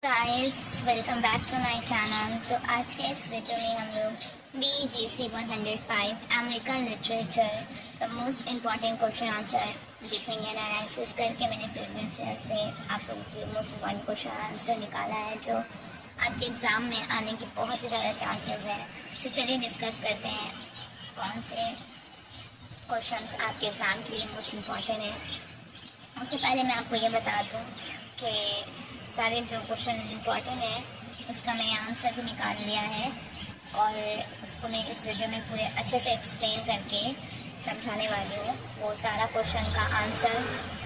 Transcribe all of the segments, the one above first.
Guys welcome back to my channel. तो आज के इस वीडियो में हम लोग BGC 105 अमेरिकन लिटरेचर का मोस्ट इम्पॉर्टेंट क्वेश्चन आंसर देखेंगे। एनालिसिस करके मैंने प्रीवियस ईयर से आप लोगों के मोस्ट इम्पॉर्टेंट क्वेश्चन आंसर निकाला है जो आपके एग्ज़ाम में आने के बहुत ही ज़्यादा चांसेस हैं। तो चलिए डिस्कस करते हैं कौन से क्वेश्चन आपके एग्ज़ाम के लिए मोस्ट इम्पॉर्टेंट है। उससे पहले मैं आपको ये बता दूँ कि सारे जो क्वेश्चन इम्पॉर्टेंट है उसका मैं आंसर भी निकाल लिया है और उसको मैं इस वीडियो में पूरे अच्छे से एक्सप्लेन करके समझाने वाली हूँ। वो सारा क्वेश्चन का आंसर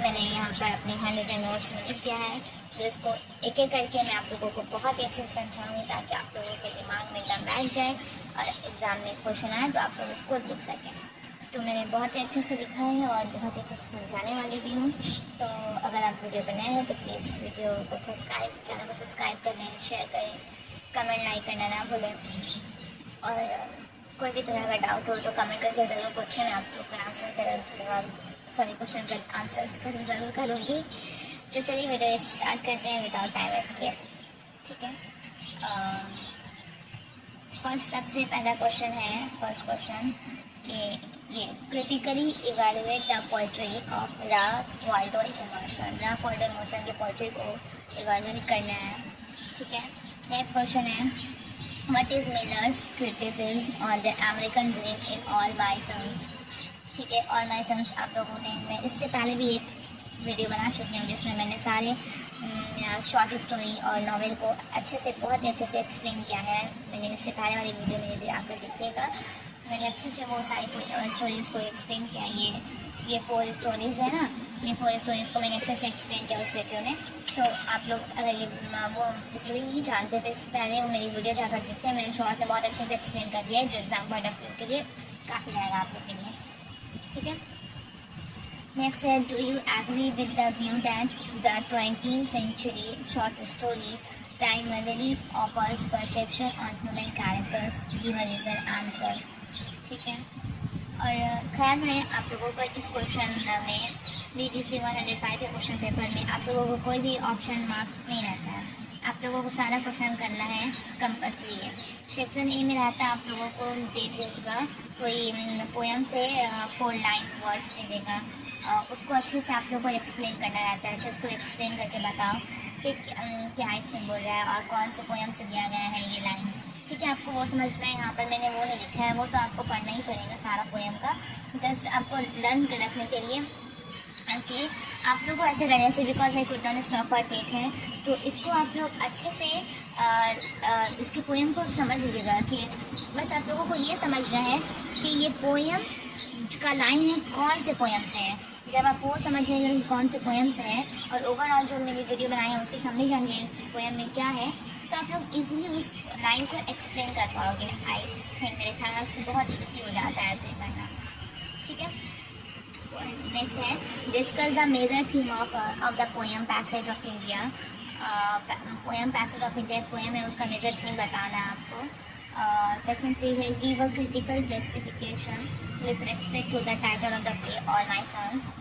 मैंने यहाँ पर अपने हैंड रिटन नोट्स में लिख दिया है, तो इसको एक एक करके मैं आप लोगों को बहुत ही अच्छे से समझाऊँगी ताकि आप लोगों के दिमाग में एकदम बैठ जाए और एग्ज़ाम में क्वेश्चन आए तो आप लोग इसको लिख सकें। तो मैंने बहुत ही अच्छे से लिखा है और बहुत ही अच्छे से समझाने वाली भी हूँ। तो अगर आप वीडियो पर नए हैं तो प्लीज़ वीडियो को चैनल को सब्सक्राइब कर लें, शेयर करें, कमेंट लाइक करना ना भूलें। और कोई भी तरह का डाउट हो तो कमेंट करके ज़रूर पूछें, मैं आप लोग का क्वेश्चन का आंसर ज़रूर करूँगी। तो चलिए वीडियो स्टार्ट करते हैं विदाउट टाइम वेस्ट किए। ठीक है, सबसे पहला क्वेश्चन है फर्स्ट क्वेश्चन कि ये critically evaluate the poetry of Ralph Waldo Emerson. Ralph Waldo Emerson की पोइट्री को इवेलुएट करना है। ठीक है, नेक्स्ट क्वेश्चन है what is Miller's criticism on the American dream in All my Sons. ठीक है, ऑल माय सन्स आप लोगों ने, मैं इससे पहले भी एक वीडियो बना चुकी हूँ जिसमें मैंने सारे शॉर्ट स्टोरी और नॉवेल को अच्छे से बहुत ही अच्छे से एक्सप्लेन किया है। मैंने इससे पहले वाली वीडियो में यदि आकर देखिएगा, मैंने अच्छे से वो सारी स्टोरीज़ को एक्सप्लेन किया। ये 4 स्टोरीज़ है ना, ये 4 स्टोरीज़ को मैंने अच्छे से एक्सप्लेन किया उस वीडियो में। तो आप लोग अगर ये वो स्टोरी नहीं जानते तो इससे पहले वो मेरी वीडियो जाकर देखते हैं। मैंने शॉर्ट में बहुत अच्छे से एक्सप्लेन कर दिया है जो एग्जाम पॉइंट ऑफ व्यू के लिए काफ़ी रहेगा आप लोग के लिए। ठीक है, नेक्स्ट है do you agree with the view that the 20th century short story primarily offers perception on human characters? Give a reason answer. ठीक है, और ख्याल है आप लोगों को इस क्वेश्चन में BGC 105 के क्वेश्चन पेपर में आप लोगों को कोई भी ऑप्शन मार्क नहीं रहता है। आप लोगों को सारा क्वेश्चन करना है कंपल्सरी है। सेक्शन ए में रहता है आप लोगों को दे देगा कोई पोएम से 4 लाइन वर्ड्स दे देगा, उसको अच्छे से आप लोगों को एक्सप्लेन करना रहता है। तो उसको एक्सप्लेन करके बताओ कि क्या इससे बोल रहा है और कौन से पोएम से दिया गया है ये लाइन। ठीक है, आपको वो समझना है। यहाँ पर मैंने वो नहीं लिखा है, वो तो आपको पढ़ना ही पड़ेगा सारा पोएम का, जस्ट आपको लर्न कर रखने के लिए कि आप लोग को ऐसे करने से because I could not stop for take है। तो इसको आप लोग अच्छे से इसके पोएम को समझ लीजिएगा कि बस आप लोगों को ये समझना है कि ये पोएम का लाइन है कौन से पोएम से है। जब आप वो समझ जाइए कि कौन से पोएम से है और ओवरऑल जो मेरी वीडियो बनाई है उसकी समझ जाएंगे इस पोएम में क्या है, तो आप लोग इजीली उस लाइन को एक्सप्लेन कर पाओगे। आई थिंक मेरे ख्याल से बहुत ईजी हो जाता है ऐसे करना। ठीक है, नेक्स्ट है discuss the major theme of the poem passage of India. Poem passage of India poem है, उसका मेजर थीम बताना है आपको। सेक्शन 3 है give a critical justification with respect to the title of the play All my Sons.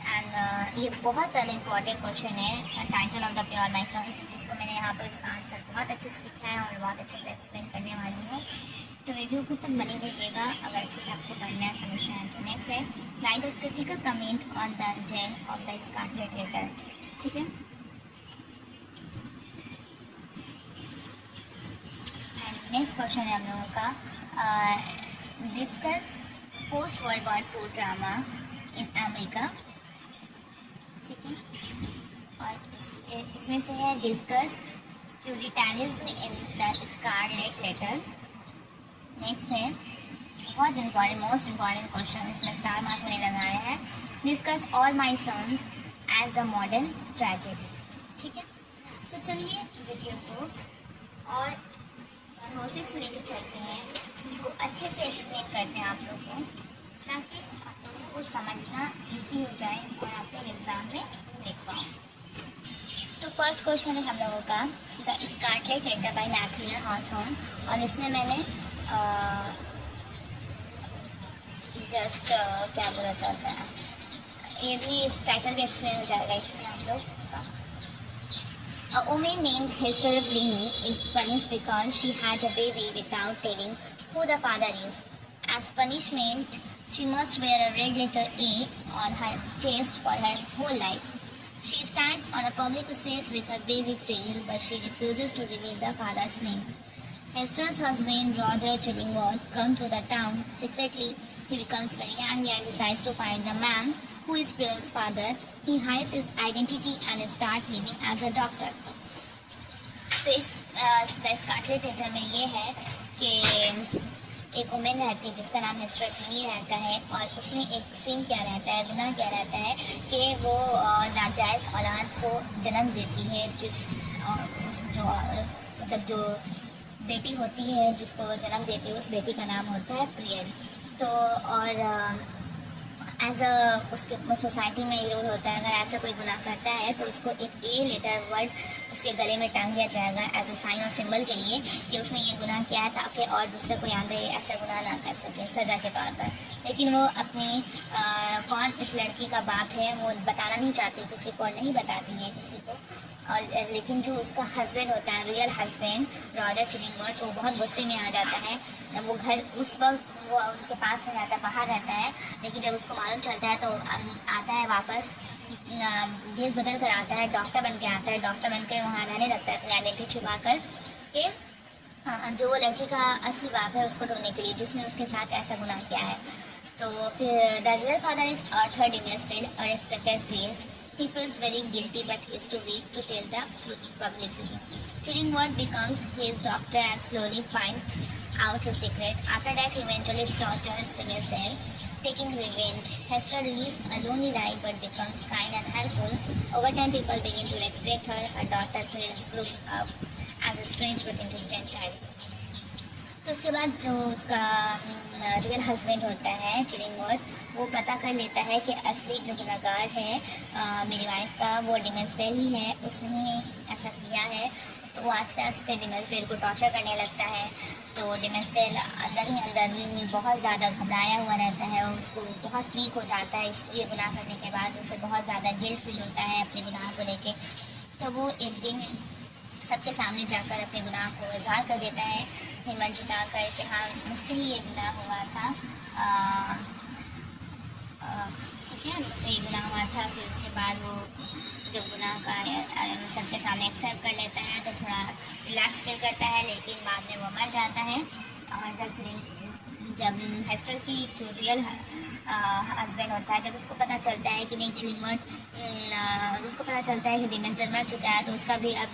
And ये बहुत ज़्यादा important question है title of the play All my Sons, जिसको मैंने यहाँ पर इसका आंसर बहुत अच्छे से लिखा है और बहुत अच्छे से एक्सप्लेन करने वाली हूँ। तो वीडियो को तक बने रहिएगा अगर अच्छे से आपको पढ़ना है समझना है। तो नेक्स्ट है write a critical comment on the genre of the Scarlet Letter. ठीक है, नेक्स्ट क्वेश्चन है हम लोगों का discuss post World War 2 drama in America. ठीक है, और इसमें से है discuss Puritanism in the Scarlet Letter. Next है बहुत इंपॉर्टेंट मोस्ट इम्पॉर्टेंट क्वेश्चन, इसमें स्टार मार्क मैंने लगाया है discuss all my sons as a modern tragedy. ठीक है, तो चलिए वीडियो को और प्रोसेस में लेकर चलते हैं, इसको अच्छे से एक्सप्लेन करते हैं आप लोगों को ताकि आप लोगों को समझना इजी हो जाए और आप लोग एग्जाम में देख पाओ। तो फर्स्ट क्वेश्चन है हम लोगों का the Scarlet Letter by Nathaniel Hawthorne, और इसमें मैंने जस्ट क्या बोला चाहता है ये भी इस टाइटल भी एक्सप्लेन हो जाएगा इसमें आप लोग का। A woman named Hester Pliny is punished because she had a baby without telling who the father is. As punishment, she must wear a red letter A on her chest for her whole life. She stands on a public stage with her baby cradle, but she refuses to reveal the father's name. Hester's husband, Roger Chillingworth, comes to the town secretly. He becomes very angry and decides to find the man who is Prill's father. He hides his identity and starts living as a doctor. तो इस the Scarlet letter में ये है कि एक women रहती है जिसका नाम हेस्टर प्लिनी रहता है, और उसने एक सीन क्या रहता है, गुनाह क्या रहता है कि वो नाजायज़ औलाद को जन्म देती है, जो बेटी होती है जिसको जन्म देती है उस बेटी का नाम होता है प्रियल। तो और एज उसके सोसाइटी में ये रूल होता है, अगर ऐसा कोई गुनाह करता है तो उसको एक ए लेटर वर्ड उसके गले में टांग दिया जाएगा एज अ साइन और सिंबल के लिए कि उसने ये गुनाह किया है, ताकि और दूसरे को याद रहे ऐसा गुनाह ना कर सके सज़ा के तौर पर। लेकिन वो अपनी कौन इस लड़की का बाप है वो बताना नहीं चाहती किसी को, और नहीं बताती है किसी को। और लेकिन जो उसका हस्बैंड होता है, रियल हस्बैंड रॉजर चिलिंगवर्थ, वो बहुत गुस्से में आ जाता है। वो घर उस वक्त वो उसके पास से रहता है, बाहर रहता है, लेकिन जब उसको मालूम चलता है तो आता है वापस, भेस बदल कर आता है, डॉक्टर बन के आता है। डॉक्टर बन के वहाँ रहने लगता है अपनी आइडेंटिटी छुपा कर कि जो वो लड़की का असली बाप है उसको ढूंढने के लिए, जिसने उसके साथ ऐसा गुनाह किया है। तो फिर the real father is Arthur Dimmesdale, a respected priest. He feels very guilty but is too weak to tell the truth publicly. Chillingworth becomes his doctor and slowly finds out his secret. After that, he eventually tortures Dimmesdale, taking revenge. Hester lives a lonely life but becomes kind and helpful. Over time, people begin to respect her. Her daughter grows up as a strange but intelligent child. तो उसके बाद जो उसका real husband होता है चिलिंगवर्थ, वो पता कर लेता है कि असली जो गुनहगार है मेरी वाइफ का वो डिमेस्डेल ही है, उसने ही ऐसा किया है। तो वो आस्ते आस्ते डिमेस्डेल को टॉर्चर करने लगता है। तो डिमेस्डेल अंदर ही अंदर बहुत ज़्यादा घबराया हुआ रहता है, और उसको बहुत वीक हो जाता है। ये गुनाह करने के बाद उसे बहुत ज़्यादा गिल्ट फील होता है अपने गुनाह को लेके। तो वो एक दिन सबके सामने जाकर अपने गुनाह को इजहार कर देता है, हिम्मत जुटाकर कि हाँ मुझसे ही ये गुनाह हुआ था, ठीक है, मुझसे ये गुनाह हुआ था। फिर उसके बाद वो जब गुनाह का सबके सामने एक्सेप्ट कर लेता है तो थोड़ा रिलैक्स फील करता है, लेकिन बाद में वो मर जाता है। और जब हेस्टर की जो रियल हस्बैंड होता है, जब उसको पता चलता है कि नहीं चिलिंगवर्थ, उसको पता चलता है कि डिमेस्डेल मर चुका है, तो उसका भी अब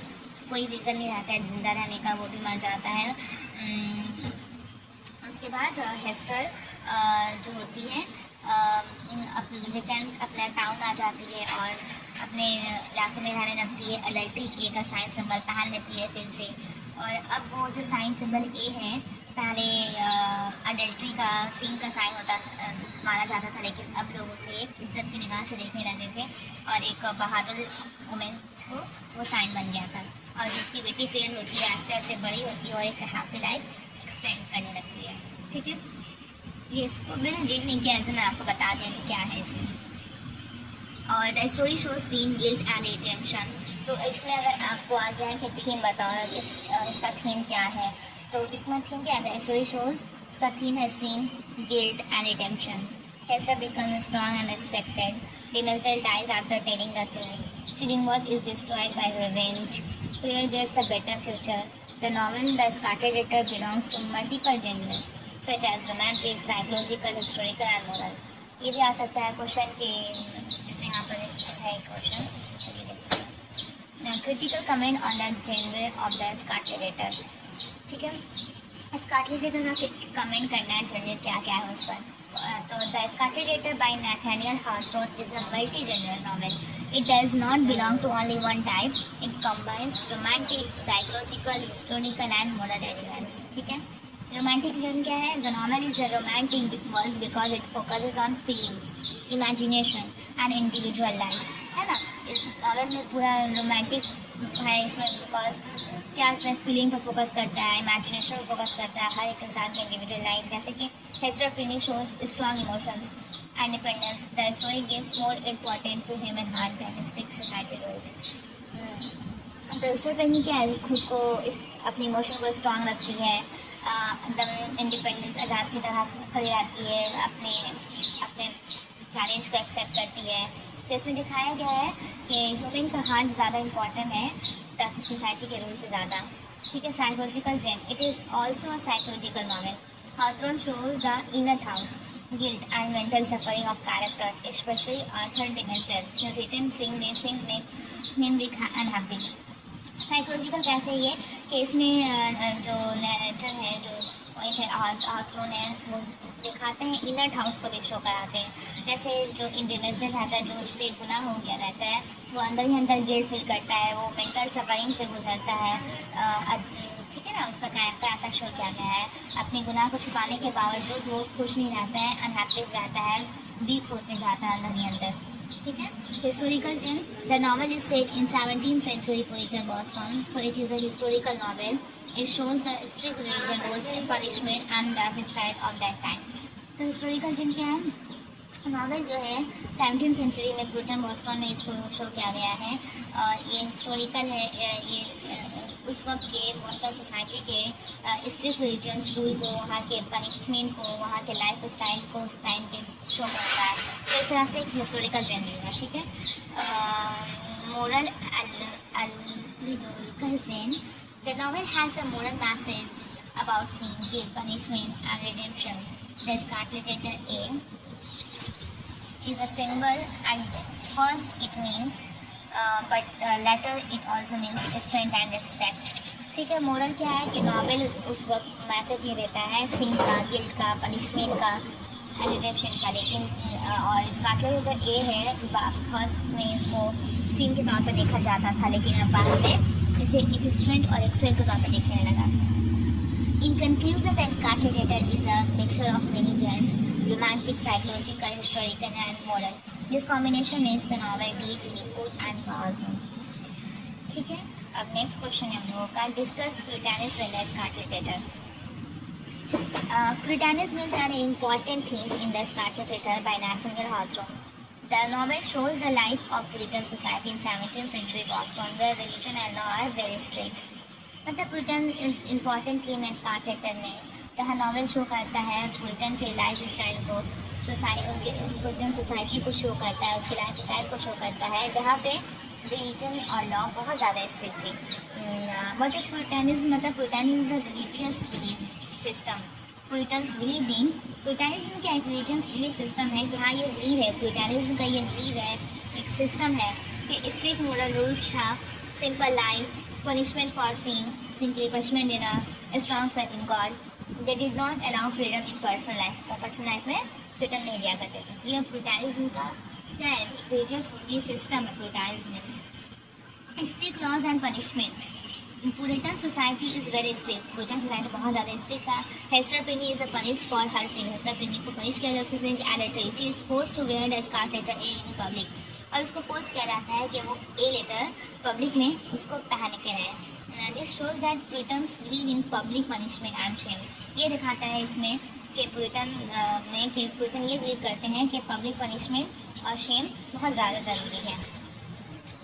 कोई रीज़न नहीं रहता है जिंदा रहने का, वो भी मर जाता है। उसके बाद हेस्टर जो होती है रिटर्न अपना टाउन आ जाती है और अपने इलाके में रहने लगती है। अडल्ट्री ए का साइन सिंबल पहन लेती है फिर से, और अब वो जो साइन सिंबल ए है, पहले अडल्ट्री का सीन का साइन होता माना जाता था, लेकिन अब लोग उसे एक इज्जत की निगाह से देखने लगे थे, और एक बहादुर वुमेन को वो साइन बन गया था। और जिसकी बेटी फेल होती है, आस्ते आस्ते बड़ी होती है और एक हैप्पी लाइफ एक्सपेंड करने लगती है। ठीक है, ये इसको मैंने रीड नहीं किया, तो मैं आपको बता दें क्या है इसमें। और the story shows sin guilt and redemption. तो इसमें अगर आपको आ गया है कि थीम बताओ, इसका थीम क्या है, तो इसमें थीम क्या है? स्टोरी शोज इसका थीम है sin guilt and redemption. Hester becomes strong and unexpected. Dimmesdale dies after telling the truth. Chillingworth is destroyed by revenge. Priya gets a better future. The novel The Scarlet Letter belongs to multiple genres such as romantic, psychological, historical and moral. ये भी आ सकता है question कि जैसे यहाँ पर है question, चलिए देखते हैं। Critical comment on the genre of the Scarlet Letter. ठीक है, स्कारलेट लेटर का कमेंट करना है, जेनर क्या क्या है उस पर। तो the Scarlet Letter by Nathaniel Hawthorne is a multi genre novel. It does not belong to only one type. It combines romantic, psychological, historical and moral elements. ठीक है, रोमांटिक जन क्या है? The novel is a romantic world because it focuses on feelings, imagination and individual life. है ना, इस novel में पूरा रोमांटिक है इसमें, बिकॉज क्या इसमें फीलिंग पर फोकस करता है, इमेजिनेशन पर फोकस करता है, हर एक इंसान की इंडिविजुअल लाइफ। जैसे कि Hester Pliny shows strong emotions and dependence. The story gives more importance to human heart than strict society rules. तो हिस्टोरिकल क्या है, खुद को अपनी इमोशन को स्ट्रांग रखती है, एकदम इंडिपेंडेंस आज़ाद की तरह खड़ी रहती है, अपने अपने चैलेंज को एक्सेप्ट करती है। तो इसमें दिखाया गया है कि ह्यूमन का हार्ट ज़्यादा इम्पॉर्टेंट है ताकि सोसाइटी के रूल से ज़्यादा। ठीक है, psychological genre, it is also a psychological novel. Hawthorne shows the inner thoughts, guilt and mental suffering of characters, especially Arthur Dimmes's death. His written scene make him weak and happy. Psychological कैसे ये कि इसमें जो narrator है, जो point है हाथरोन है, वो दिखाते हैं इनर हाउस को भी शो कराते हैं। जैसे जो इंडिविजुअल रहता है, जो उससे गुनाह हो गया रहता है, वो अंदर ही अंदर गिल्ट फील करता है, वो मेंटल सफरिंग से गुजरता है। ठीक है ना, उसका कैरेक्टर ऐसा शो किया गया है। अपने गुनाह को छुपाने के बावजूद वो खुश नहीं रहता है, अनहैप्पी रहता है, वीक होते जाता है अंदर ही अंदर। ठीक है, historical genre, the novel is set in 17th century Puritan Boston, so it is a historical novel. It shows the strict religion rules and punishment and the lifestyle of that time. तो historical जेन क्या है, novel जो है 17th century में Britain Boston में इसको show किया गया है। ये हिस्टोरिकल है, ये उस वक्त के बॉस्टन सोसाइटी के स्ट्रिक्ट रिलीजियस रूल को, वहाँ के पनिशमेंट को, वहाँ के लाइफ स्टाइल को उस टाइम पे शो करता है। तो इस तरह से एक हिस्टोरिकल जेनर है। ठीक है, moral allegorical genre, the novel has a moral message about sin, guilt, punishment and redemption. The scarlet letter A is a symbol, and first it means but later it also means strength and respect. ठीक है, moral क्या है कि novel उस वक्त message ये देता है सीन का, गिल्ट का, पनिशमेंट का, रिडेम्पशन का। लेकिन और स्कारलेट लेटर ए है, फर्स्ट में इसको सीन के तौर पर देखा जाता था, लेकिन अब बाद में इसे एक स्ट्रेंथ और एक्सपेक्ट के तौर पर देखने लगा। In conclusion, the Scarlet Letter is a mixture of many genres: romantic, psychological, historical, and moral. This combination makes the novel deeply good and powerful. ठीक है, अब नेक्स्ट क्वेश्चन है हम लोगों का, discuss Puritanism in the Scarlet Letter. Puritanism is an important theme in the Scarlet Letter by Nathaniel Hawthorne. The novel shows the life of Puritan society in 17th century Boston, where religion and law are very strict. मतलब पुरिटन is important theme है Scarlett letter में। तो novel show करता है पुरिटन के life style को, पुरिटन society को show करता है, उसकी लाइफ स्टाइल को शो करता है, जहाँ पे रिलीजन और लॉ बहुत ज़्यादा स्ट्रिक्ट थी। व्हाट इज पुरिटानिज्म, मतलब Puritanism is a religious belief system. Puritans believe in, Puritanism क्या एक रिलीजियस बिलीफ सिस्टम है कि हाँ ये बिलीव है, पुरिटानिज्म का ये बिलीव है, एक सिस्टम है कि स्ट्रिक्ट मोरल रूल्स था, simple life, punishment for simply punishment in a strong faith in God. They did not allow freedom in personal life. और personal life में freedom नहीं दिया करते थे। ये पुरिटानिज्म का क्या है, रिलीजियस बिलीफ सिस्टम है पुरिटानिज्म में। Strict laws and punishment, Puritan society is very strict, Puritan society बहुत ज़्यादा स्ट्रिक्ट था। Hester Prynne is a punished for her sin, Hester Prynne को पनिश किया गया उसके sin की adultery. She is forced to wear the Scarlet Letter A in public, और उसको फोर्स किया जाता है कि वो ए लेटर पब्लिक में उसको पहन के रहे। This shows that Puritans believe in public punishment and shame. ये दिखाता है इसमें कि पुरिटन ये बिलीव करते हैं कि पब्लिक पनिशमेंट और शेम बहुत ज़्यादा ज़रूरी है।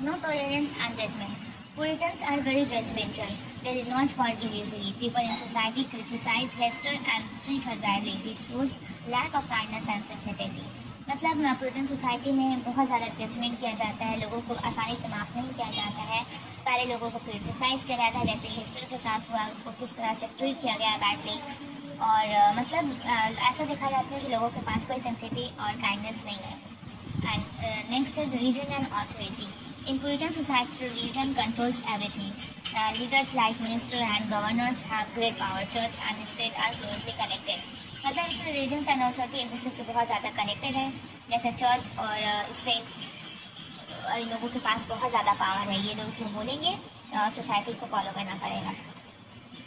No tolerance and judgement, Puritans are very judgemental, they did not forgive easily. People in society criticize Hester and treat her badly. This shows lack of kindness and sympathy. मतलब पुरिटन society में बहुत ज़्यादा judgement किया जाता है, लोगों को आसानी से माफ़ नहीं किया जाता है। पहले लोगों को क्रिटिसाइज़ किया जाता है, जैसे हेस्टर के साथ हुआ, उसको किस तरह से ट्रीट किया गया बैडली। और मतलब ऐसा देखा जाता है कि लोगों के पास कोई सिंपैथी और काइंडनेस नहीं है। एंड नेक्स्ट है religion and authority. In Puritan society, religion controls everything. Leaders like ministers and governors have great power. Church and state are closely connected. मतलब इसमें रिलीजन एंड अथॉरिटी एक दूसरे से बहुत ज़्यादा कनेक्टेड है, जैसे चर्च और स्टेट, और इन लोगों के पास बहुत ज़्यादा पावर है। ये लोग जो बोलेंगे सोसाइटी को फॉलो करना पड़ेगा।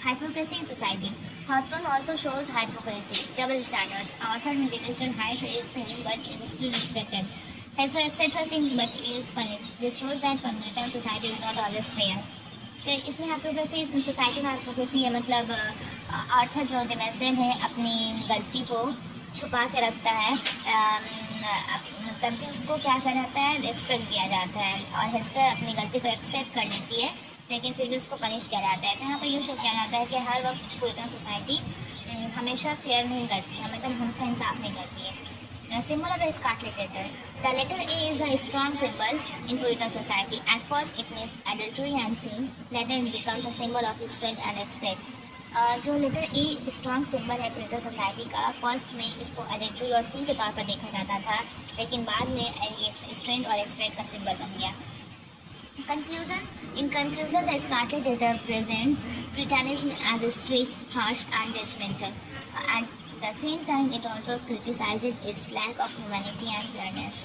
Hypocrisy in society. Hawthorne also shows hypocrisy, double standards. Author Dimmes's height is seen but is still respected. Hester accepts her sin but is punished. This shows that Puritan society is not always fair. तो इसमें hypocrisy, society में hypocrisy है, मतलब Arthur जो डिमेस्डेन है अपनी गलती को छुपा के रखता है, मतलब उसको क्या कर जाता है, एक्सपेक्ट किया जाता है, और हेस्टर अपनी गलती को एक्सेप्ट कर लेती है, लेकिन फिर भी उसको पनिश किया जाता है। तो यहाँ पर ये शो किया जाता है कि हर वक्त पुरिटन सोसाइटी हमेशा फेयर नहीं करती, हमेशा हमसे इंसाफ नहीं करती है। Symbol of the Scarlet letter. The letter A is a strong symbol in Puritan society. At first, it means adultery and sin. Later, it becomes a symbol of strength and respect. जो letter a strong symbol है printer society का, first में इसको adultery और सिन के तौर पर देखा जाता था, लेकिन बाद में ये स्ट्रेंथ और एक्सपेक्ट का सिंबल बन गया। Conclusion. In conclusion, the Scarlet letter presents Puritanism as strict, harsh and judgmental. At the same time, it also criticizes its lack of humanity and fairness.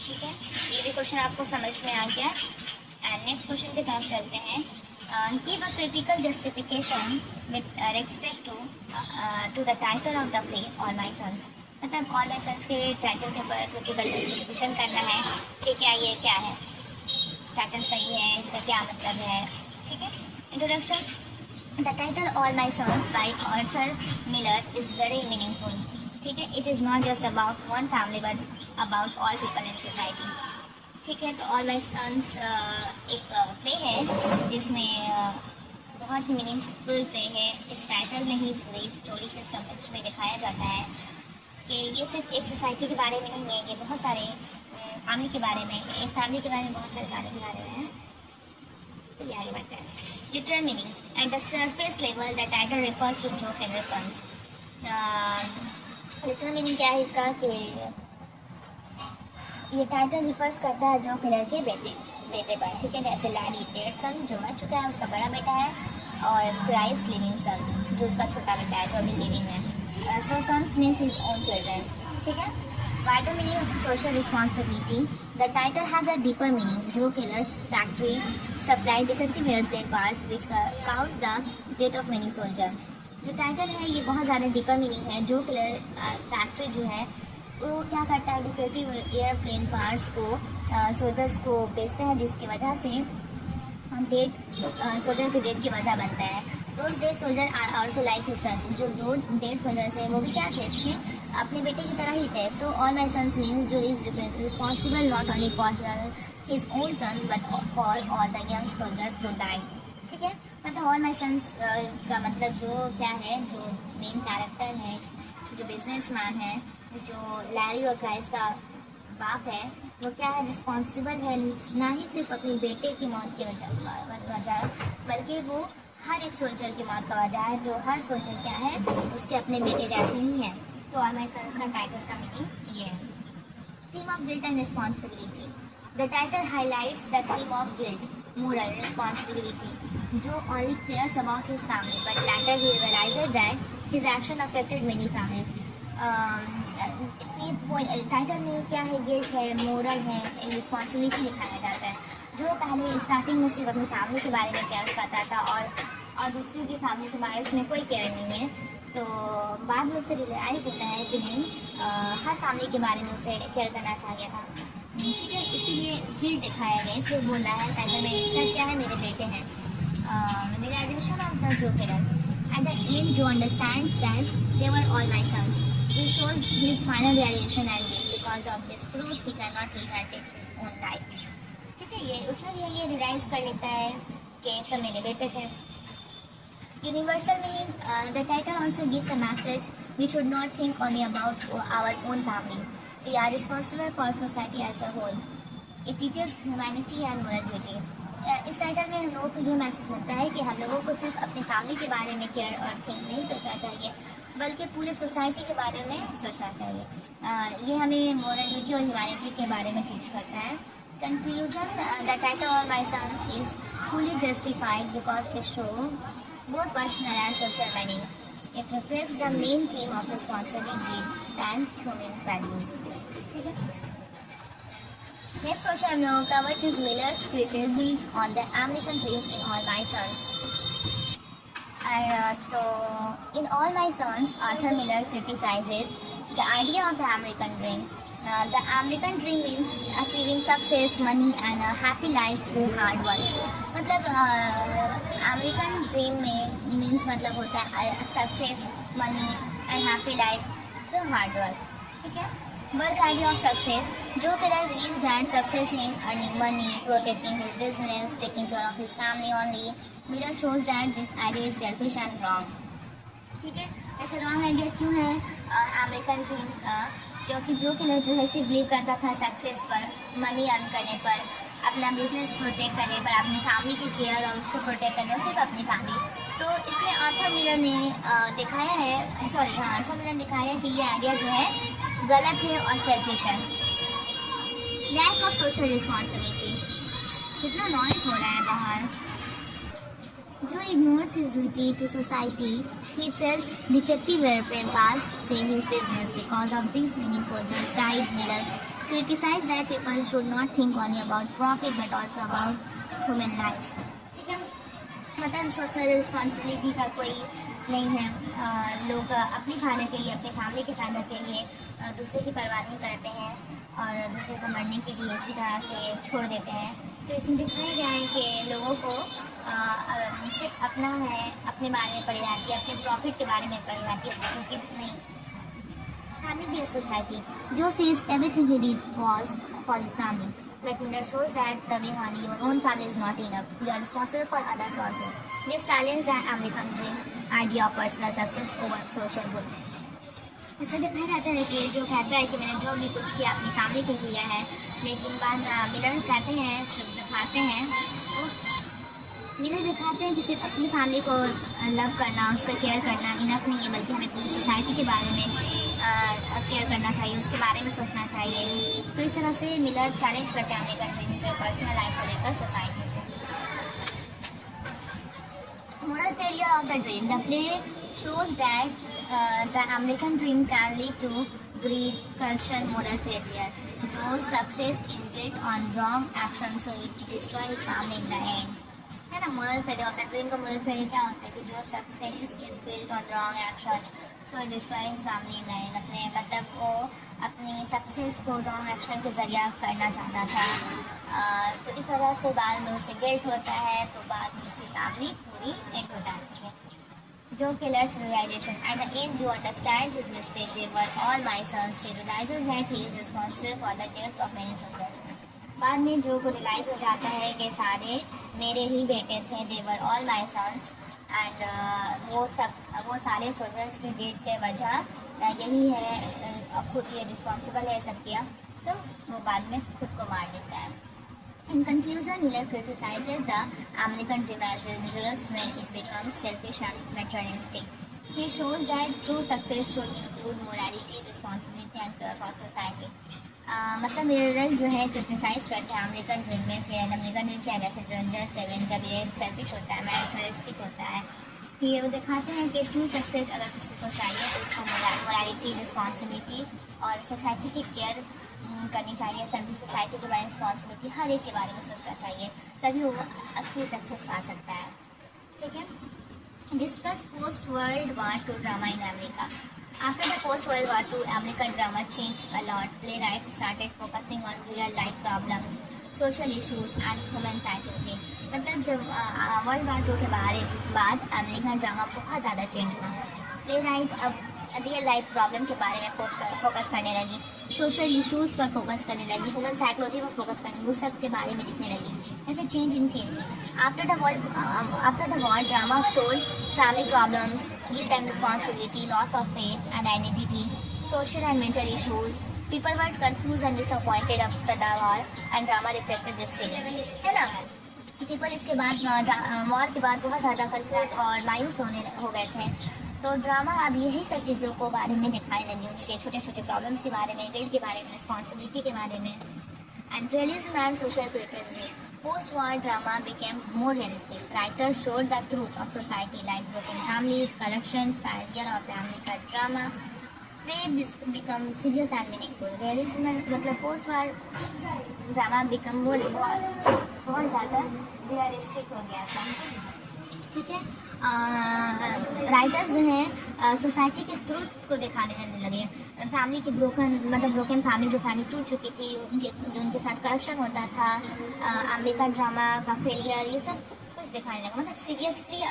ठीक है, ये भी क्वेश्चन आपको समझ में आ गया। एंड नेक्स्ट क्वेश्चन की तरफ चलते हैं। Give a critical justification with respect to the title of the play All My Sons. मतलब All My Sons के टाइटल के ऊपर क्रिटिकल जस्टिफिकेशन करना है कि क्या ये क्या है, टाइटल सही है, इसका क्या मतलब है। ठीक है, introduction. The title All My Sons by Arthur Miller is very meaningful. ठीक है, it is not just about one family but about all people in society. ठीक है, तो All My Sons एक प्ले है जिसमें बहुत ही मीनिंगफुल प्ले है। इस टाइटल में ही पूरी स्टोरी के समझ में दिखाया जाता है कि ये सिर्फ एक सोसाइटी के बारे में नहीं है, ये बहुत सारे फैमिली के बारे में, एक फैमिली के बारे में बहुत सारे गाने के बारे में है। चलिए आगे बढ़ते हैं। Literal meaning. At the surface level the title refers to Joe Keller sons. Literal meaning क्या है इसका कि ये टाइटल रिफर्स करता है जो किलर के बेटे पर। ठीक है, जैसे लैरी डेयर सन जो मर चुका है उसका बड़ा बेटा है, और क्राइस लिविंग सन जो उसका छोटा बेटा है जो अभी लिविंग है। So sons means his own children. ठीक है, wider meaning social responsibility. The title has a deeper meaning. Joe Keller's factory supply defective airplane parts which cause the death of many soldier. जो title है ये बहुत ज़्यादा deeper meaning है। जो killer factory जो है वो क्या करता है, डिफेक्टिव एयरप्लेन पार्ट्स को सोल्जर्स को बेचते हैं, जिसकी वजह से सोल्जर के डेथ की वजह बनता है। Those dead soldier are also like his son. जो दो डेड सोल्जर्स हैं वो भी क्या थे, इसके अपने बेटे की तरह ही थे। So All my Sons means Joe is responsible not only for his own son but for all the young soldiers who died. ठीक है, मतलब ऑल माई सन्स का मतलब जो क्या है, जो मेन कैरेक्टर है, जो बिजनेसमैन है, जो लैरी और क्राइस का बाप है, वो क्या है, रिस्पॉन्सिबल है ना ही सिर्फ अपने बेटे की मौत की वजह बल्कि वो हर एक सोल्जर की मौत का वजह है। जो हर सोल्जर क्या है उसके अपने बेटे जैसे ही है। तो ऑल माई सन्स का टाइटल का मीनिंग ये है। Theme of guilt and responsibility. The title highlights the theme of guilt, moral responsibility. Joe only cares about his family, but later he realizes that his action affected many families. इसी title में क्या है, guilt है, moral है, responsibility दिखाया जाता है। जो पहले स्टार्टिंग में सिर्फ अपनी फैमिली के बारे में केयर करता था और दूसरी की फैमिली के बारे में कोई केयर नहीं है, तो बाद में उसे रियलाइज़ होता है कि नहीं, हर फैमिली के बारे में उसे केयर करना चाहिए था। ठीक है, इसीलिए गिल्ट दिखाया गया, इसलिए बोल रहा है टाइटल में, सर क्या है, मेरे बेटे हैं। Realization of the Joe Keller. At the end Joe understands that they were all my sons. This shows his final realization and guilt because of this truth he can not live and takes his own life. ठीक है, ये उसने भी ये realise कर लेता है कि सब मेरे बेटे थे। Universal meaning. The title also gives a message. We should not think only about our own family. We are responsible for society as a whole. It teaches humanity and moral duty. इस title में हम लोगों को ये message मिलता है कि हम लोगों को सिर्फ अपनी फैमिली के बारे में केयर और थिंक नहीं सोचना चाहिए, बल्कि पूरे सोसाइटी के बारे में सोचना चाहिए। ये हमें मोरल ड्यूटी और ह्यूमैनिटी के बारे में टीच करता है। Conclusion. The title of my sons is fully justified because it shows both personal and social meaning. It reflects the main theme of responsibility and human values. ठीक है, next question हम लोगों का, what is Miller's criticism on the American dream in All my Sons. तो in All my Sons Arthur Miller criticises the idea of the American dream. The American dream means achieving success, money and a happy life through hard work. मतलब American dream में means मतलब होता है success, money and happy life through hard work. ठीक है, Work idea of success. Joe Keller believes that success means earning money, protecting his business, taking care of his family only. Miller shows that this idea is selfish and wrong. ठीक है, ऐसे wrong idea क्यों है American dream का? क्योंकि जो killer जो है सिर्फ बिलीव करता था सक्सेस पर, मनी अर्न करने पर, अपना बिजनेस प्रोटेक्ट करने पर, अपनी फैमिली की केयर और उसको प्रोटेक्ट करने पर, सिर्फ अपनी फैमिली। तो इसमें आर्थर मिलर ने दिखाया है, आर्थर मिलर ने दिखाया है कि ये आइडिया जो है गलत है और सेल्फिश है। Lack of social responsibility. कितना नॉइज हो रहा है बाहर। जो ignores his duty to society, he sells defective airplane parts to save his business. Because of this, many soldiers died. Miller criticized that people should not think only about profit but also about human lives. ठीक है, मतलब social responsibility का कोई नहीं है। लोग अपने खाने के लिए, अपनी फैमिली के खाने के लिए दूसरे की परवाह नहीं करते हैं और दूसरे को मरने के लिए इसी तरह से छोड़ देते हैं। तो इसमें दिखाया गया है कि लोगों को सिर्फ अपना है, अपने बारे में पड़ी रहती है, अपने प्रॉफिट के बारे में पड़ी रहती है, दूसरों की नहीं। Family based society. Joe says everything he did was for his family. Like Miller shows that loving only your own family is not enough. You are responsible for others also. This challenges the American dream idea of personal success over social good. ऐसा दिखाया जाता है कि जो कहता है कि मैंने जो भी कुछ किया अपनी फैमिली के लिए है, लेकिन बाद मिलर कहते हैं, मिलर दिखाते हैं कि सिर्फ अपनी फैमिली को लव करना, उसका केयर करना इनफ नहीं है, बल्कि हमें पूरी सोसाइटी के बारे में केयर करना चाहिए, उसके बारे में सोचना चाहिए। तो इस तरह से मिलर चैलेंज करते हैं अमेरिकन ड्रीम के पर्सनल लाइफ को लेकर सोसाइटी से। Moral failure of the dream. The play shows that the American dream can lead to greed, corruption, moral failure. Joe's success is built on wrong action, so it destroys his family in the end. है ना, moral failure of the dream का moral failure क्या होता है कि जो success is built on wrong action, so it destroys his family in the end. अपने मतलब वो अपनी सक्सेस को रॉन्ग एक्शन के जरिए करना चाहता था, तो इस वजह से बाद में उसे गिल्ट होता है, तो बाद में उसकी फैमिली पूरी एंड हो जाती है। Joe Keller's realization. At the end, Joe understands his mistake. They were all my sons. He realizes that he is responsible for the deaths of many soldiers. बाद में जो को रियलाइज हो जाता है कि सारे मेरे ही बेटे थे, they were all my sons, and वो सारे सोल्जर्स की डेथ के वजह यही है, खुद ये रिस्पॉन्सिबल है सब किया, तो वो बाद में खुद को मार लेता है। In conclusion, Miller criticizes the American dream as dangerous when it becomes selfish and materialistic. He shows that true success should include morality, responsibility and care for society. मतलब मिलर जो है क्रिटिसाइज करते हैं अमेरिकन ड्रीम में कि American dream क्या जैसे ड्रेंजर seven जब ये सेल्फिश होता है, मैटेरियलिस्टिक होता है, ये वो दिखाते हैं कि ट्रू सक्सेस अगर किसी को चाहिए तो उसको मोरालिटी, रिस्पॉन्सिबिलिटी और सोसाइटी की केयर करनी चाहिए, सभी सोसाइटी के बारे में रिस्पॉन्सिबिलिटी, हर एक के बारे में सोचना चाहिए, तभी वो असली सक्सेस पा सकता है। ठीक है। Discuss post world war II drama in America. After the post-World War II, American drama changed a lot. Playwrights started focusing on real-life problems, social issues, and human psychology. मतलब जब वर्ल्ड वार II के बाद American drama बहुत ज़्यादा change हुआ। Playwright अब real life problem के बारे में फोकस करने लगी, सोशल इश्यूज़ पर फोकस करने लगी, ह्यूमन साइकोलॉजी पर फोकस करने लगी, उस सब के बारे में लिखने लगी। ऐसे change in themes. After the war drama showed family problems, guilt and responsibility, loss of faith and identity, social and mental issues. People were confused and disappointed after the war, and drama reflected this feeling. है ना? People इसके बाद war के बाद बहुत ज़्यादा confuse और मायूस हो गए थे, तो ड्रामा अब यही सब चीज़ों को बारे में दिखाने लगी, उसके छोटे छोटे प्रॉब्लम्स के बारे में, गिल्ट के बारे में, रिस्पॉन्सिबिलिटी के बारे में, and realism and social criticism. Post-war drama became more realistic. Writers showed the truth of society, like broken families, corruption, failure of the American drama. They become serious and meaningful. Realism मतलब post-war drama become बहुत ज़्यादा realistic हो गया था। ठीक है। Writers जो हैं सोसाइटी के ट्रूथ को दिखाने लगे, फैमिली की ब्रोकन फैमिली, जो फैमिली टूट चुकी थी, जो उनके साथ करप्शन होता था, अमेरिकन ड्रामा का फेलियर, ये सब कुछ दिखाने लगे, मतलब सीरियसली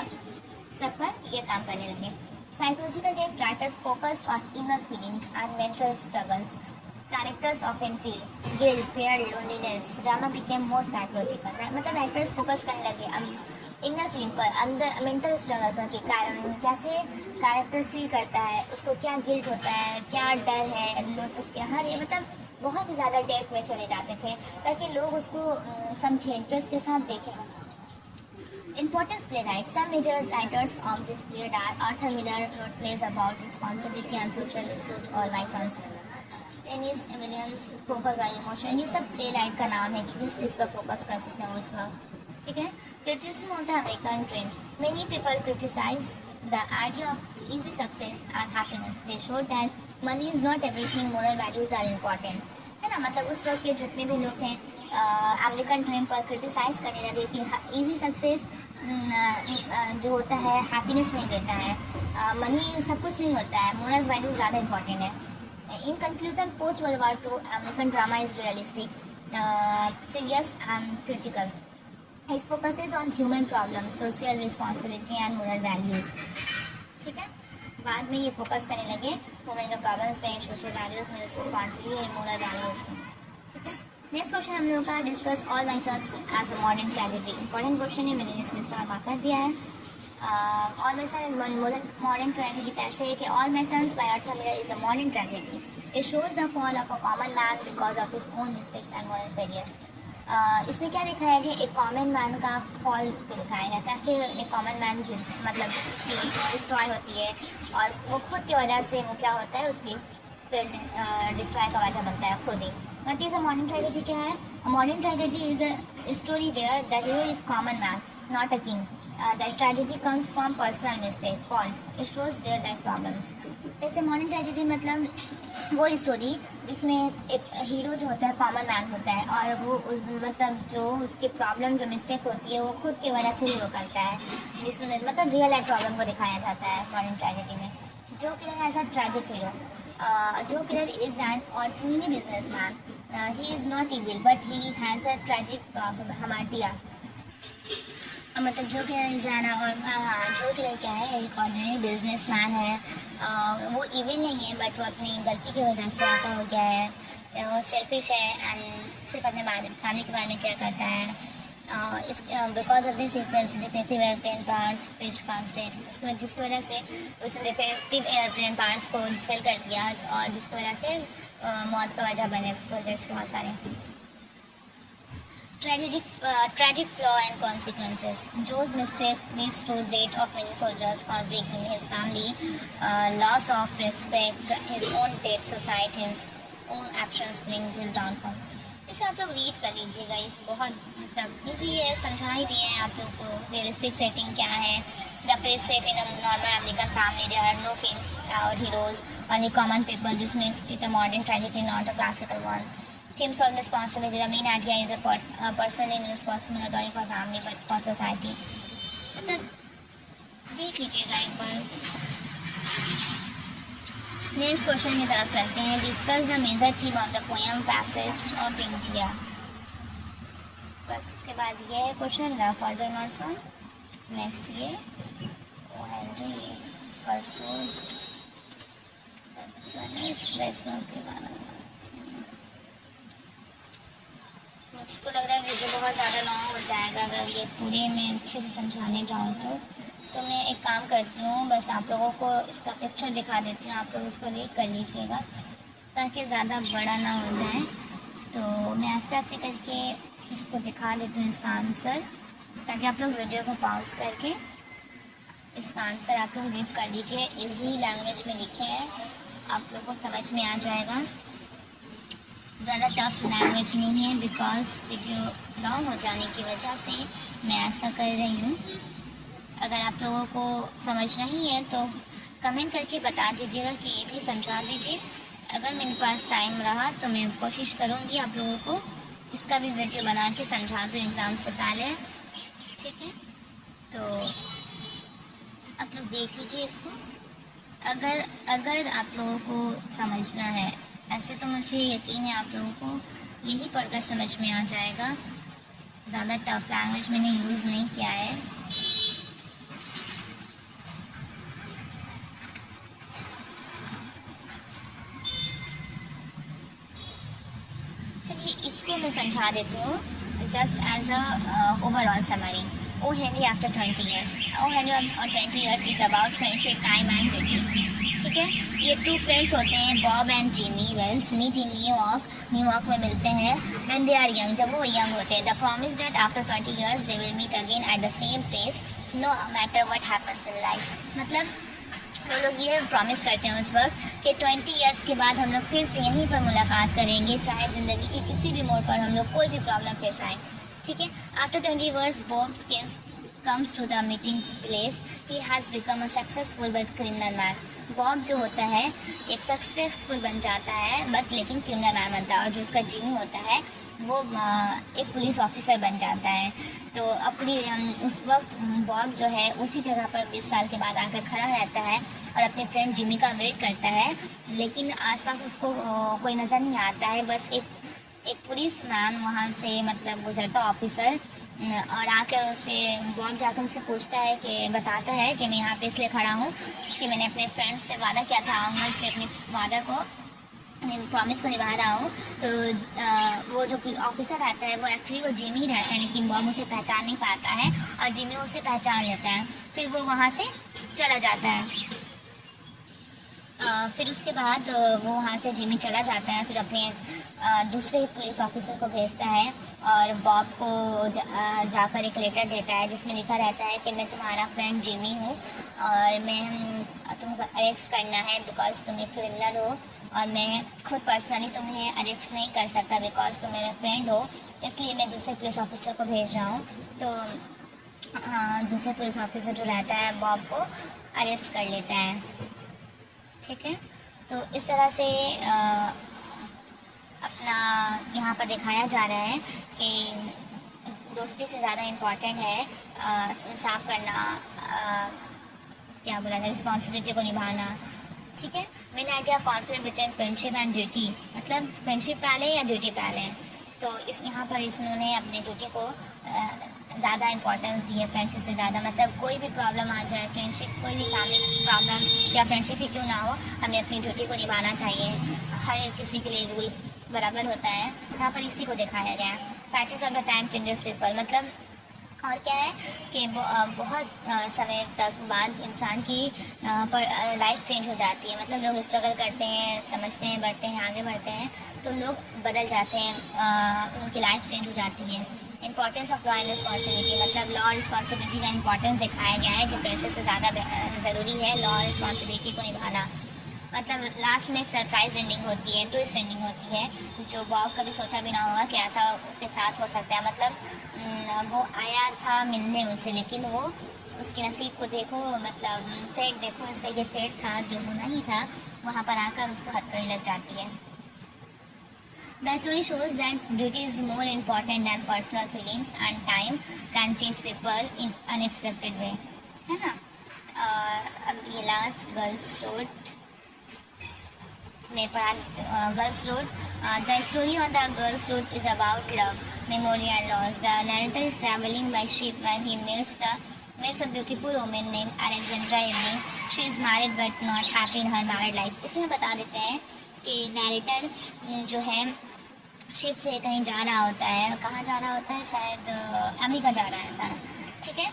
सब पर ये काम करने लगे। Psychological depth, writers focused on inner feelings and mental struggles. Characters often feel guilt, fear, loneliness. Drama became more psychological. मतलब राइटर्स फोकस करने लगे इनर फीलिंग पर, अंदर मेंटल स्ट्रगल पर कि कैसे कैरेक्टर फील करता है, उसको क्या गिल्ट होता है, क्या डर है, उसके हर ये मतलब बहुत ही ज़्यादा डेप्थ में चले जाते थे ताकि लोग उसको समझें, इंटरेस्ट के साथ देखें. Importance playwrights. Some major writers of this period are Arthur Miller wrote plays about responsibility and social issues or life science. Tennis Williams focus on emotion. ये सब प्ले राइट का नाम है कि किस चीज़ पर फोकस कर सकते हैं उस वक्त. ठीक है. Criticism of the American dream. Many people criticize the idea of easy success and happiness. They show that money is not everything, moral values are important. है ना. मतलब उस वक्त के जितने भी लोग थे अमेरिकन ड्रीम पर क्रिटिसाइज करने लगे कि इजी सक्सेस जो होता है हैप्पीनेस नहीं देता है, मनी सब कुछ नहीं होता है, मोरल वैल्यू ज़्यादा इंपॉर्टेंट है. In conclusion, post-World War II American drama is realistic, serious and critical. It focuses on human problems, social responsibility and moral values. ठीक है. बाद में ये फोकस करने लगे ह्यूमन के प्रॉब्लम्स पे, सोशल वैल्यूज में, रिस्पॉन्सिबिलिटी और मोरल वैल्यूज में. ठीक है. नेक्स्ट क्वेश्चन हम लोग का discuss all my sons as a modern tragedy. Important question है, मैंने इसमें स्टार मार्क कर दिया है. All My Sons modern tragedy कैसे है कि All My Sons by Arthur Miller is a modern tragedy. It shows the fall of a common man because of his own mistakes and moral failure. इसमें क्या दिखाया गया, एक common man का fall दिखाया गया, कैसे एक कॉमन मैन मतलब उसकी डिस्ट्रॉय होती है और वो खुद की वजह से वो क्या होता है, उसकी फिर डिस्ट्रॉय का वजह बनता है खुद ही. But is a modern tragedy क्या है. Modern tragedy is a story where the hero is common man, not a king. The tragedy comes from personal mistake, faults. It shows real life problems. जैसे modern tragedy मतलब वो story जिसमें एक hero जो होता है कॉमन मैन होता है और वो मतलब जो उसकी प्रॉब्लम जो मिस्टेक होती है वो खुद की वजह से ही वो करता है, जिसमें मतलब रियल लाइफ प्रॉब्लम को दिखाया जाता है मॉडर्न ट्रेजेडी में. Joe Keller as a tragic hero. Joe Keller is an ordinary businessman. He is not evil but he has a tragic hamartia. मतलब जो किलर जाना और हाँ जो किलर क्या है, एक ऑर्डिनरी बिजनेसमैन है. वो इविल नहीं है बट वो अपनी गलती की वजह से ऐसा हो गया है. वो सेल्फिश है एंड सिर्फ अपने खाने के बारे में केयर करता है. Because of this defective airplane parts which constant, जिसकी वजह से उस डिफेक्टिव एयरप्लेन पार्ट्स को सेल कर दिया और जिसकी वजह से मौत का वजह बने सोल्जर्स बहुत सारे. Tragic flaw and consequences. Joe's mistake leads to death of many soldiers, conflict in his family, loss of respect, his own death, society's own actions bring his downfall. इसे आप लोग रीड कर लीजिएगा. बहुत मतलब ईजी है, समझा ही दिए हैं आप लोग को. रियलिस्टिक सेटिंग क्या है. The place set in a normal American family. There are no kings और heroes, only common people. This makes it a modern tragedy, not a classical one. Themes of responsibility. The main idea is a person in responsible not only for family but for society. मतलब देख लीजिएगा एक बार. Next question की तरफ चलते हैं. Discuss the major theme of the poem passage of India. बस उसके बाद ये है question rough order monsoon. Next ये फर्स्ट मुझे तो लग रहा है वीडियो बहुत ज़्यादा लॉन्ग हो जाएगा अगर ये पूरे में अच्छे से समझाने जाऊँ तो मैं एक काम करती हूँ, बस आप लोगों को इसका पिक्चर दिखा देती हूँ, आप लोग उसको रीड कर लीजिएगा ताकि ज़्यादा बड़ा ना हो जाए. तो मैं आस्ते आस्ते करके इसको दिखा देती हूँ इसका आंसर, ताकि आप लोग वीडियो को पॉज करके इसका आंसर आप लोग रीड कर लीजिए. इजी लैंग्वेज में लिखे हैं, आप लोग को समझ में आ जाएगा. ज़्यादा टफ लैंग्वेज नहीं है बिकॉज वीडियो लॉन्ग हो जाने की वजह से मैं ऐसा कर रही हूँ. अगर आप लोगों को समझना ही है तो कमेंट करके बता दीजिएगा कि ये भी समझा दीजिए. अगर मेरे पास टाइम रहा तो मैं कोशिश करूँगी आप लोगों को इसका भी वीडियो बना के समझा दूँ एग्ज़ाम से पहले. ठीक है, तो आप लोग देख लीजिए इसको. अगर आप लोगों को समझना है, ऐसे तो मुझे यकीन है आप लोगों को यही पढ़कर समझ में आ जाएगा. ज़्यादा टफ लैंग्वेज मैंने यूज़ नहीं किया है. इसको मैं समझा देती हूँ just as a overall summary. O Henry after 20 years, O Henry और 20 years is about friendship, time and beauty. ठीक है, ये 2 फ्रेंड्स होते हैं, Bob and Jimmy Wells, meet in New York में मिलते हैं व्हेन दे आर यंग, जब वो यंग होते हैं। The promise that after 20 years they will meet again at the same place no matter what happens in life. मतलब वो लोग ये प्रॉमिस करते हैं उस वक्त कि 20 years के बाद हम लोग फिर से यहीं पर मुलाकात करेंगे, चाहे ज़िंदगी के किसी भी मोड़ पर हम लोग कोई भी प्रॉब्लम फेस आए। ठीक है, after 20 years Bob comes to the meeting place, he has become a successful but criminal man। Bob जो होता है एक सक्सेसफुल बन जाता है बट लेकिन क्रिमिनल मैन बनता है, और जो उसका जिमी होता है वो एक पुलिस ऑफिसर बन जाता है। तो अपनी उस वक्त बॉब जो है उसी जगह पर 20 साल के बाद आकर खड़ा रहता है और अपने फ्रेंड जिमी का वेट करता है, लेकिन आसपास उसको कोई नज़र नहीं आता है। बस एक पुलिस मैन वहाँ से मतलब गुजरता ऑफिसर, और आकर उससे बॉब जाकर उससे पूछता है कि बताता है कि मैं यहाँ पे इसलिए खड़ा हूँ कि मैंने अपने फ्रेंड से वादा किया था, मैं से अपने वादा को प्रॉमिस को निभा रहा हूँ। तो वो जो ऑफिसर रहता है वो एक्चुअली वो जिमी रहता है, लेकिन बॉब उसे पहचान नहीं पाता है और जिमी उसे पहचान लेता है। फिर वो वहाँ से चला जाता है। फिर उसके बाद वो वहाँ से जिमी चला जाता है, फिर अपने दूसरे पुलिस ऑफिसर को भेजता है और बॉब को जाकर एक लेटर देता है जिसमें लिखा रहता है कि मैं तुम्हारा फ्रेंड जिमी हूँ और मैं तुमको अरेस्ट करना है बिकॉज तुम एक क्रिमिनल हो, और मैं खुद पर्सनली तुम्हें अरेस्ट नहीं कर सकता बिकॉज तुम मेरा फ्रेंड हो, इसलिए मैं दूसरे पुलिस ऑफिसर को भेज रहा हूँ। तो दूसरे पुलिस ऑफिसर जो रहता है बॉब को अरेस्ट कर लेता है। ठीक है, तो इस तरह से अपना यहाँ पर दिखाया जा रहा है कि दोस्ती से ज़्यादा इम्पॉर्टेंट है इंसाफ करना, क्या बोला जाए, रिस्पॉन्सिबिलिटी को निभाना। ठीक है, main idea conflict between friendship and duty, मतलब फ्रेंडशिप पहले या ड्यूटी पहले। तो इस यहाँ पर इन्होंने अपनी ड्यूटी को ज़्यादा इंपॉर्टेंस दी है फ्रेंडशिप से ज़्यादा। मतलब कोई भी प्रॉब्लम आ जाए, फ्रेंडशिप कोई भी फैमिली प्रॉब्लम या फ्रेंडशिप ही क्यों ना हो, हमें अपनी ड्यूटी को निभाना चाहिए। हर किसी के लिए रूल बराबर होता है, यहाँ पर इसी को दिखाया गया है। Patches of the time changes people, मतलब और क्या है कि बहुत समय तक बाद इंसान की लाइफ चेंज हो जाती है। मतलब लोग स्ट्रगल करते हैं, समझते हैं, बढ़ते हैं, आगे बढ़ते हैं, तो लोग बदल जाते हैं, उनकी लाइफ चेंज हो जाती है। Importance of law and responsibility, मतलब लॉ और रिस्पॉन्सिबिलिटी का इंपॉर्टेंस दिखाया गया है कि फ्रेंडशिप से ज़्यादा ज़रूरी है लॉ और रिस्पॉन्सिबिलिटी को निभाना। मतलब लास्ट में सरप्राइज एंडिंग होती है, ट्विस्ट एंडिंग होती है, जो बॉब कभी सोचा भी ना होगा कि ऐसा उसके साथ हो सकता है। मतलब वो आया था मिलने उनसे, लेकिन वो उसके नसीब को देखो, मतलब फेट देखो, इसका ये फेट था जो होना ही था, वहाँ पर आकर उसको हथकड़ी लग जाती है। The story shows that duty is more important than personal feelings and time can change people in unexpected way, है ना। अब ये लास्ट गर्ल्स रोड में पढ़ा, girls road. The story on the girls road is about love, memory and loss. The narrator is traveling by ship when he meets a beautiful woman named Alexandra Evening. She is married but not happy in her married life. इसमें बता देते हैं कि narrator जो है ship से कहीं जा रहा होता है, कहाँ जा रहा होता है, शायद अमेरिका जा रहा होता है। ठीक है,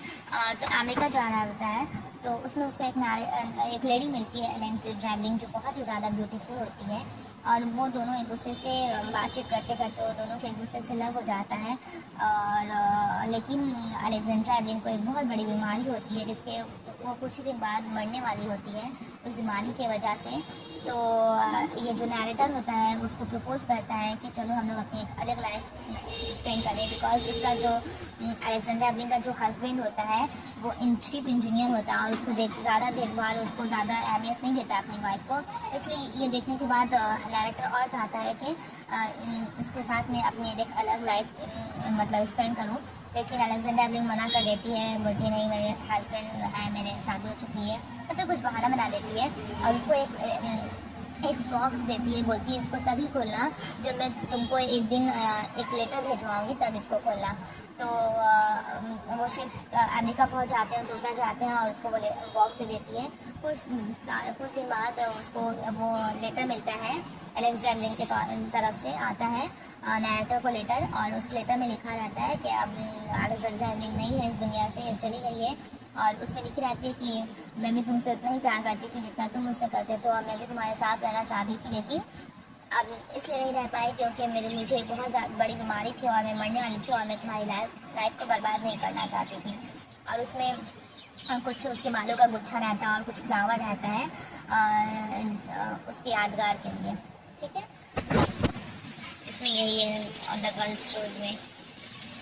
तो अमेरिका जा रहा होता है, तो उसमें उसको एक लेडी मिलती है एलेक्जेंड्रा एवलिन, जो बहुत ही ज़्यादा ब्यूटीफुल होती है, और वो दोनों एक दूसरे से बातचीत करते करते वो दोनों के एक दूसरे से लव हो जाता है। और लेकिन अलेक्जेंड्रा एवलिन को एक बहुत बड़ी बीमारी होती है जिसके वो कुछ ही दिन बाद मरने वाली होती है उस बीमारी की वजह से। तो ये जो नैरेटर होता है उसको प्रपोज करता है कि चलो हम लोग अपनी एक अलग लाइफ स्पेंड करें, बिकॉज इसका जो अलेक्जेंड्रा एवलिन का जो हस्बैंड होता है वो शिप इंजीनियर होता है और उसको ज़्यादा देखभाल, उसको ज़्यादा अहमियत नहीं देता अपनी वाइफ को। इसलिए ये देखने के बाद नैरेटर और चाहता है कि उसके साथ में अपनी एक अलग लाइफ मतलब स्पेंड करूँ, लेकिन अलेक्जेंड्रा एवलिन मना कर देती है, बोलती नहीं मेरे हस्बैंड है, मेरे शादी हो चुकी है, मतलब कुछ बहाना बना देती है और उसको एक एक बॉक्स देती है, बोलती है इसको तभी खोलना जब मैं तुमको एक दिन एक लेटर भेजवाऊंगी, तब इसको खोलना। तो वो शिप्स अमेरिका पहुंच जाते हैं, उतर जाते हैं और उसको वो बॉक्स दे देती है। कुछ दिन बाद उसको वो लेटर मिलता है, अलेक्जेंडर के तरफ से आता है नैरेटर को लेटर, और उस लेटर में लिखा रहता है कि अब अलेक्जेंडर नहीं है इस दुनिया से, चली गई है। और उसमें लिखी रहती है कि मैं भी तुमसे उतना ही प्यार करती थी जितना तुम मुझसे करते, तो मैं भी तुम्हारे साथ रहना चाहती थी, लेकिन अब इसलिए नहीं रह पाई क्योंकि मुझे एक बहुत बड़ी बीमारी थी और मैं मरने वाली थी, और मैं तुम्हारी लाइफ को बर्बाद नहीं करना चाहती थी। और उसमें कुछ उसके बालों का गुच्छा रहता है और कुछ फ्लावर रहता है उसकी यादगार के लिए। ठीक है, इसमें यही है ऑन द गर्ल स्टोरी में।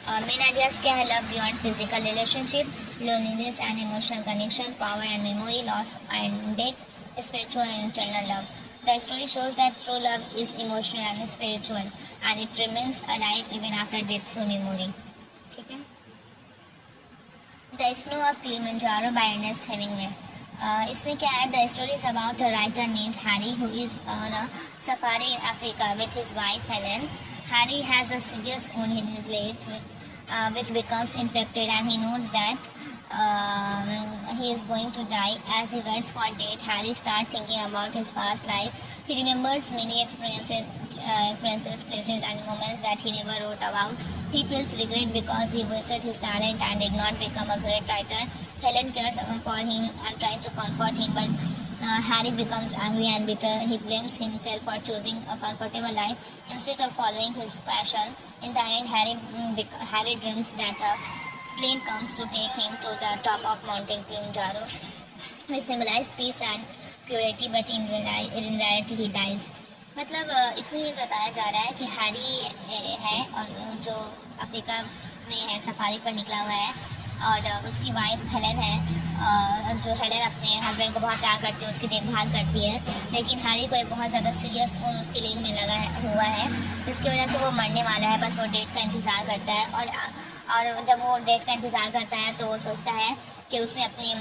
मेन आइडियाज क्या है? Love beyond physical relationship, loneliness and emotional connection, power and memory loss and death, spiritual and internal love. The story shows that true love is emotional and spiritual, and it remains alive even after death through memory. ठीक है? The Snow of Kilimanjaro by Ernest Hemingway. इसमें क्या है? The story is about a writer named Harry who is on a safari in Africa with his wife Helen. Harry has a serious wound in his legs which becomes infected, and he knows that he is going to die. As he waits for death, Harry starts thinking about his past life. He remembers many experiences, places and moments that he never wrote about. He feels regret because he wasted his talent and did not become a great writer. Helen cares for him and tries to comfort him, but Harry becomes angry and bitter. He blames himself for choosing a comfortable life instead of following his passion. In the end, Harry dreams that a plane comes to take him to the top of Mountain Kilimanjaro, which symbolize peace and purity, but in reality he dies. मतलब इसमें ये बताया जा रहा है कि Harry है और जो अफ्रीका में है, सफारी पर निकला हुआ है, और उसकी वाइफ हेलन है, जो हेलन अपने हस्बैंड को बहुत प्यार करती है, उसकी देखभाल करती है, लेकिन हैरी को एक बहुत ज़्यादा सीरियस खून उसके लेग में लगा हुआ है, जिसकी वजह से वो मरने वाला है। बस वो डेट का इंतज़ार करता है, और जब वो डेट का इंतज़ार करता है तो वो सोचता है कि उसने अपनी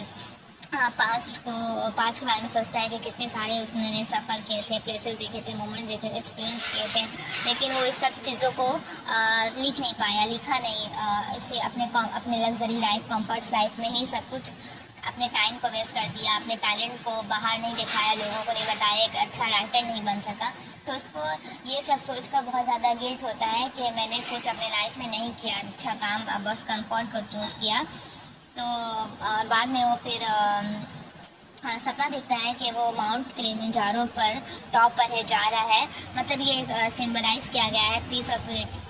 पास्ट के बारे में सोचता है कि कितने सारे उसने सफ़र किए थे, प्लेसेस देखे थे, मोमेंट्स देखे थे, एक्सपीरियंस किए थे, लेकिन वो इस सब चीज़ों को लिखा नहीं। इसे अपने लग्जरी लाइफ, कंफर्ट्स लाइफ में ही सब कुछ अपने टाइम को वेस्ट कर दिया, अपने टैलेंट को बाहर नहीं दिखाया, लोगों को नहीं बताया, एक अच्छा राइटर नहीं बन सका। तो उसको ये सब सोचकर बहुत ज़्यादा गिल्ट होता है कि मैंने कुछ अपने लाइफ में नहीं किया अच्छा काम, बस कंफर्ट को चूज़ किया। तो बाद में वो फिर सपना देखता है कि वो माउंट किलिमंजारो पर टॉप पर है, जा रहा है। मतलब ये सिंबलाइज किया गया है पीस और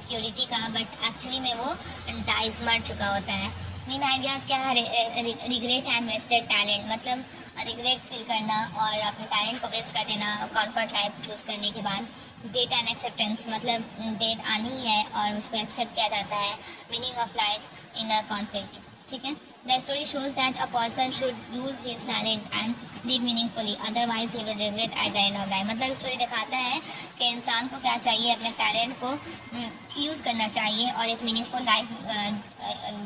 प्योरिटी का, बट एक्चुअली में वो डाइज मर चुका होता है। मेन आइडियाज़ क्या है? रिग्रेट एंड वेस्टेड टैलेंट, मतलब रिग्रेट फील करना और अपने टैलेंट को वेस्ट कर देना कंफर्ट लाइफ चूज़ करने के बाद। डेट एंड एक्सेप्टेंस, मतलब डेट आनी है और उसको एक्सेप्ट किया जाता है। Meaning of life in a conflict. ठीक है, the story shows that a person should use his talent and live meaningfully, otherwise he will regret at the end of life. मतलब स्टोरी दिखाता है कि इंसान को क्या चाहिए, अपने टैलेंट को यूज़ करना चाहिए और एक मीनिंगफुल लाइफ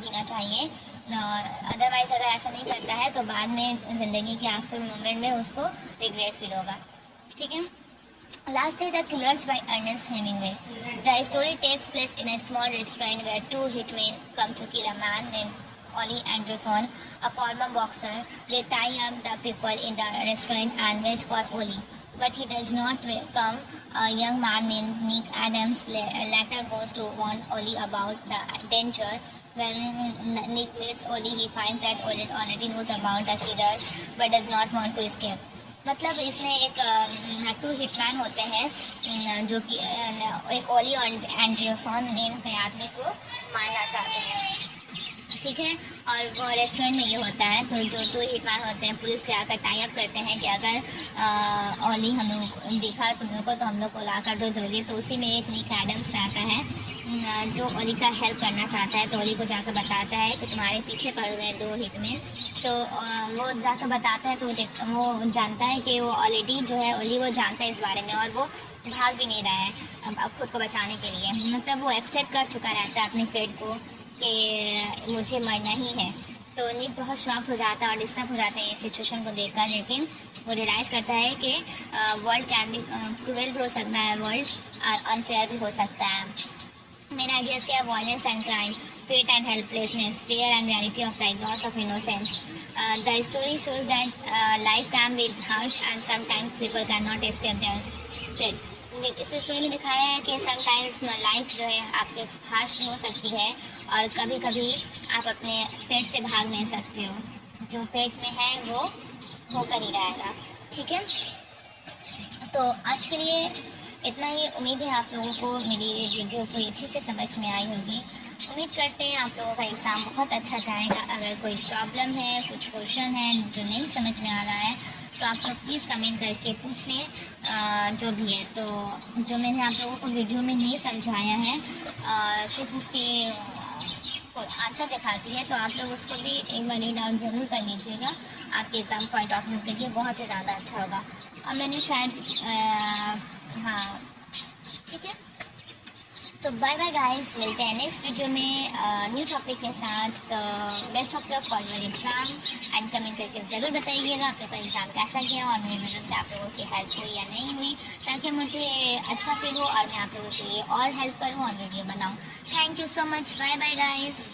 जीना चाहिए। अदरवाइज अगर ऐसा नहीं करता है तो बाद में ज़िंदगी के आखिरी मोमेंट में उसको रिग्रेट फील होगा। ठीक है, Last is The Killers by Ernest Hemingway. The story takes place in a small restaurant where two hitmen come to kill a man named Ollie Anderson, a former boxer. They tie up the people in the restaurant and wait for Ollie, but he does not come. A young man named Nick Adams later goes to warn Ollie about the danger. When Nick meets Ollie, he finds that Ollie already knows about the killers but does not want to escape. मतलब इसमें एक to hitman होते हैं जो कि एक ओली एंड्रियोसन name के आदमी को मारना चाहते हैं। ठीक है, और वो रेस्टोरेंट में ये होता है, तो जो टू हिटमैन होते हैं पुलिस से आकर टाई अप करते हैं कि अगर ओली हम लोग दिखा तुम लोग को तो हम लोग को ला कर दोगे। तो उसी में एक निक एडम्स रहता है जो ओली का हेल्प करना चाहता है, तो ओली को जाकर बताता है कि तुम्हारे पीछे पड़ गए दो हिट में। तो वो जाकर बताता है तो वो जानता है कि वो ऑलरेडी जो है ओली वो जानता है इस बारे में, और वो भाग भी नहीं रहा है अब खुद को बचाने के लिए। मतलब वो एक्सेप्ट कर चुका रहता है अपने फेट को कि मुझे मरना ही है। तो निक बहुत शॉक हो जाता है और डिस्टर्ब हो जाता है इस सिचुएशन को देखकर, लेकिन वो रियलाइज़ करता है कि वर्ल्ड कैन बी क्रूअल भी हो सकता है, वर्ल्ड और अनफेयर भी हो सकता है। मेन आइडियाज़ क्या है? Violence and crime, fate and helplessness, fear and reality of life, loss of innocence. The story shows that life can be harsh and sometimes people cannot escape their fate. इस story में दिखाया है कि sometimes life जो है आपके harsh हो सकती है और कभी कभी आप अपने फेट से भाग नहीं सकते हो, जो फेट में है वो होकर ही रहेगा। ठीक है, तो आज के लिए इतना ही। उम्मीद है आप लोगों को मेरी वीडियो पूरी अच्छे से समझ में आई होगी। उम्मीद करते हैं आप लोगों का एग्ज़ाम बहुत अच्छा जाएगा। अगर कोई प्रॉब्लम है, कुछ क्वेश्चन है जो नहीं समझ में आ रहा है, तो आप लोग प्लीज़ कमेंट करके पूछ लें, जो भी है। तो जो मैंने आप लोगों को वीडियो में नहीं समझाया है, सिर्फ उसकी आंसर दिखाती है, तो आप लोग उसको भी एक बार रीड आउट ज़रूर कर लीजिएगा। आपके एग्ज़ाम पॉइंट ऑफ व्यू के लिए बहुत ही ज़्यादा अच्छा होगा। अब मैंने शायद हाँ, ठीक है, तो बाय बाय गाइस, मिलते हैं नेक्स्ट वीडियो में न्यू टॉपिक के साथ। Best of luck for your exam and comment करके ज़रूर बताइएगा आप लोग का एग्ज़ाम कैसा गया और मेरी वजह से आप लोगों की हेल्प हुई या नहीं हुई, ताकि मुझे अच्छा फील हो और मैं आप लोगों के लिए और हेल्प करूँ और वीडियो बनाऊँ। Thank you so much, bye bye guys.